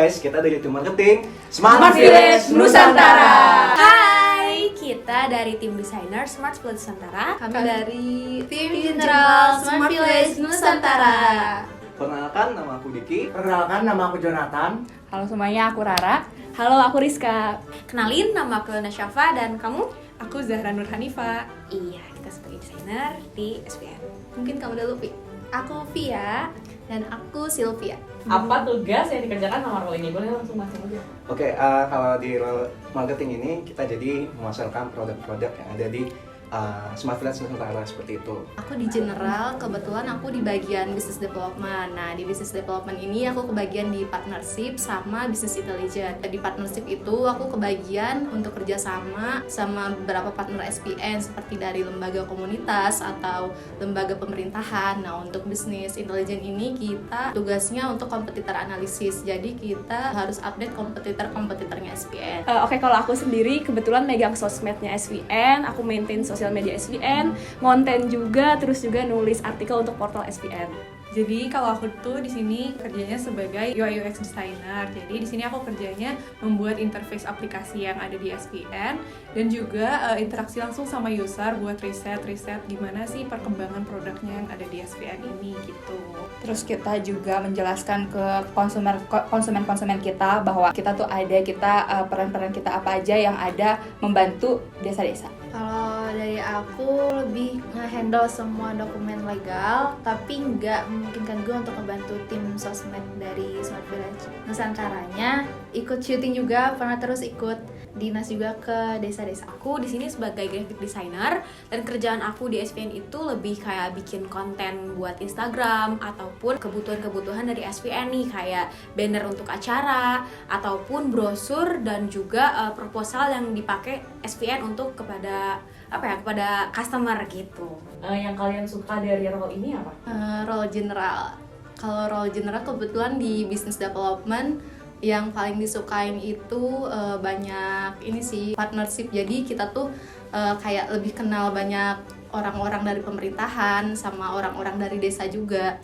guys, kita dari tim marketing Smart Village Nusantara. Hai, kita dari tim desainer Smart Village Nusantara. Kami dari tim general Smart Village Nusantara. Perkenalkan, nama aku Diki. Perkenalkan, nama aku Jonathan. Halo semuanya, aku Rara. Halo, aku Rizka. Kenalin, nama aku Lena Syafa dan kamu? Aku Zahra Nur Hanifa. Iya, kita sebagai desainer di SPN. Mungkin kamu dulu, Pi. Aku Via dan aku Sylvia. Apa tugas yang dikerjakan sama role ini? Boleh langsung masuk aja. Oke, kalau di role marketing ini kita jadi memasarkan produk-produk yang ada di Smart Village Nusantara seperti itu. Aku di general, kebetulan aku di bagian business development. Nah, di business development ini aku kebagian di partnership sama business intelligence. Di partnership itu aku kebagian untuk kerjasama sama beberapa partner SPN seperti dari lembaga komunitas atau lembaga pemerintahan. Nah, untuk business intelligence ini kita tugasnya untuk kompetitor analisis. Jadi kita harus update kompetitornya SPN. Oke, kalau aku sendiri kebetulan megang sosmednya SVN, aku maintain sosial media SVN, konten juga, terus juga nulis artikel untuk portal SVN. Jadi kalau aku tuh di sini kerjanya sebagai UI UX designer. Jadi di sini aku kerjanya membuat interface aplikasi yang ada di SVN dan juga interaksi langsung sama user buat riset gimana sih perkembangan produknya yang ada di SVN ini gitu. Terus kita juga menjelaskan ke konsumen kita bahwa kita tuh ada, peran-peran kita apa aja yang ada membantu desa-desa. Kalau dari aku lebih nge-handle semua dokumen legal, tapi nggak memungkinkan gue untuk membantu tim sosmed dari Smart Village Nusantaranya. Ikut syuting juga, pernah terus ikut dinas juga ke desa-desa. Aku di sini sebagai graphic designer dan kerjaan aku di SVN itu lebih kayak bikin konten buat Instagram ataupun kebutuhan-kebutuhan dari SVN nih, kayak banner untuk acara ataupun brosur dan juga proposal yang dipakai SVN untuk kepada customer gitu. Yang kalian suka dari role ini apa? Role general. Kalau role general kebetulan di business development yang paling disukain itu banyak ini sih, partnership. Jadi kita tuh kayak lebih kenal banyak orang-orang dari pemerintahan sama orang-orang dari desa juga.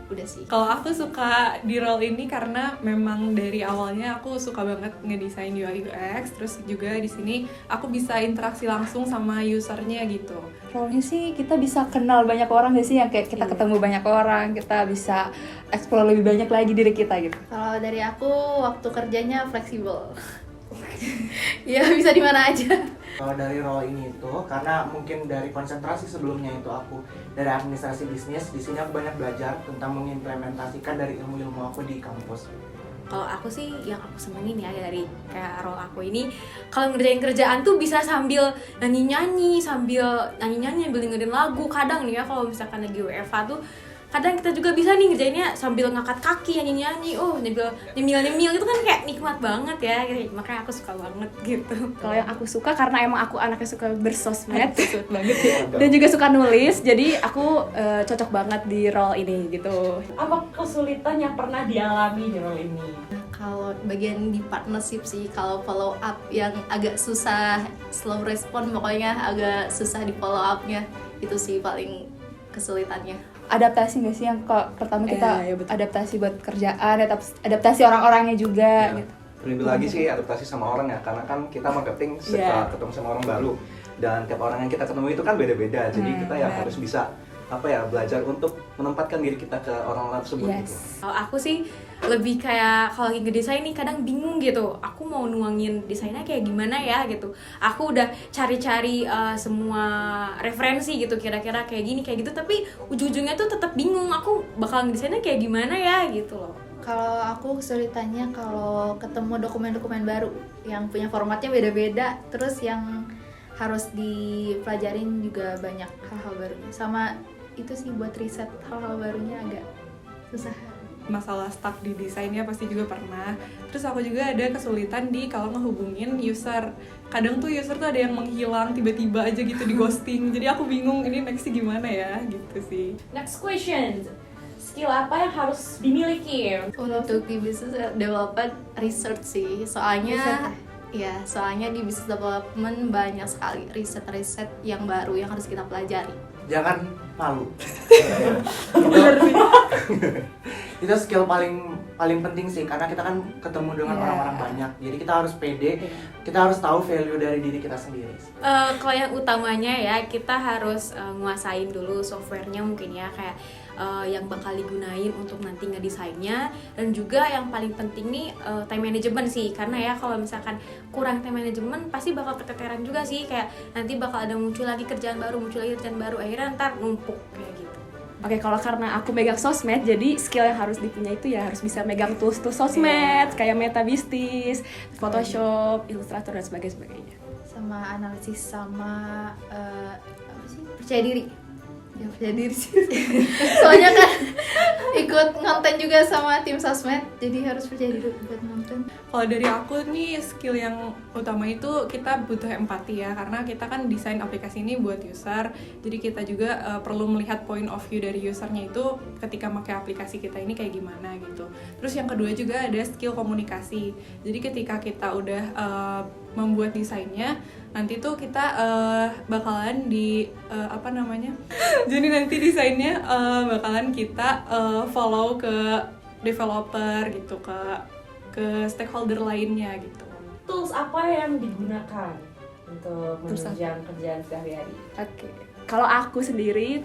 Udah sih. Kalau aku suka di role ini karena memang dari awalnya aku suka banget ngedesain UI UX, terus juga di sini aku bisa interaksi langsung sama usernya gitu. Role-nya sih kita bisa kenal banyak orang gak sih, yang kayak kita ketemu banyak orang, kita bisa explore lebih banyak lagi diri kita gitu. Kalau dari aku waktu kerjanya fleksibel. Ya bisa di mana aja. Kalau dari role ini itu, karena mungkin dari konsentrasi sebelumnya itu aku dari administrasi bisnis, di sini aku banyak belajar tentang mengimplementasikan dari ilmu-ilmu aku di kampus. Kalau aku sih yang aku senengin ya dari kayak role aku ini, kalau ngerjain kerjaan tuh bisa sambil nyanyi-nyanyi sambil dengerin lagu. Kadang nih ya kalau misalkan lagi WFH tuh kadang kita juga bisa nih ngerjainnya sambil ngangkat kaki, nyanyi-nyanyi, nyemil-nyemil itu kan kayak nikmat banget ya, makanya aku suka banget gitu. Kalau yang aku suka karena emang aku anaknya suka bersosmed dan juga suka nulis, jadi aku cocok banget di role ini gitu. Apa kesulitan yang pernah dialami di role ini? Kalau bagian di partnership sih, kalau follow up yang agak susah, slow respon pokoknya agak susah di follow up-nya. Itu sih paling kesulitannya. Adaptasi nggak sih yang pertama kita adaptasi buat kerjaan, adaptasi orang-orangnya juga gitu. Lebih lagi sih adaptasi sama orang ya, karena kan kita marketing suka ketemu sama orang baru dan tiap orang yang kita ketemu itu kan beda-beda. Jadi kita yang harus bisa belajar untuk menempatkan diri kita ke orang-orang tersebut gitu. Kalau aku sih lebih kayak kalau lagi ngedesain nih kadang bingung gitu, aku mau nuangin desainnya kayak gimana ya gitu. Aku udah cari-cari semua referensi gitu, kira-kira kayak gini kayak gitu, tapi ujung-ujungnya tuh tetap bingung aku bakal ngedesainnya kayak gimana ya gitu loh. Kalau aku kesulitannya kalau ketemu dokumen-dokumen baru yang punya formatnya beda-beda, terus yang harus dipelajarin juga banyak hal-hal barunya. Sama itu sih buat riset hal-hal barunya agak susah. Masalah stuck di desainnya pasti juga pernah. Terus aku juga ada kesulitan di kalau ngehubungin user. Kadang tuh user tuh ada yang menghilang tiba-tiba aja gitu di ghosting. Jadi aku bingung ini nextnya gimana ya gitu sih. Next question. Skill apa yang harus dimiliki? Untuk di business development research sih, soalnya di business development banyak sekali riset-riset yang baru yang harus kita pelajari. jangan malu. Bener sih. Itu skill paling penting sih, karena kita kan ketemu dengan orang-orang banyak. Jadi kita harus pede, kita harus tahu value dari diri kita sendiri. Kalau yang utamanya ya kita harus nguasain dulu softwarenya mungkin ya, kayak yang bakal digunain untuk nanti ngedesainnya. Dan juga yang paling penting nih time management sih, karena ya kalau misalkan kurang time management pasti bakal keteteran juga sih, kayak nanti bakal ada muncul lagi kerjaan baru, akhirnya ntar numpuk kayak gitu. Oke, kalau karena aku megang sosmed, jadi skill yang harus dipunya itu ya harus bisa megang tools sosmed, kayak Meta Business, Photoshop, Illustrator dan sebagainya. Sama analisis, sama apa sih, percaya diri. Ya percaya diri sih. Soalnya kan ikut ngonten juga sama tim sosmed, jadi harus percaya diri buat ngonten. Kalau dari aku nih, skill yang utama itu kita butuh empati ya, karena kita kan desain aplikasi ini buat user, jadi kita juga perlu melihat point of view dari usernya itu ketika pakai aplikasi kita ini kayak gimana gitu. Terus yang kedua juga ada skill komunikasi, jadi ketika kita udah membuat desainnya, nanti tuh kita bakalan jadi nanti desainnya bakalan kita follow ke developer gitu, ke stakeholder lainnya gitu. Tools apa yang digunakan untuk menunjang kerjaan sehari-hari? Oke, kalau aku sendiri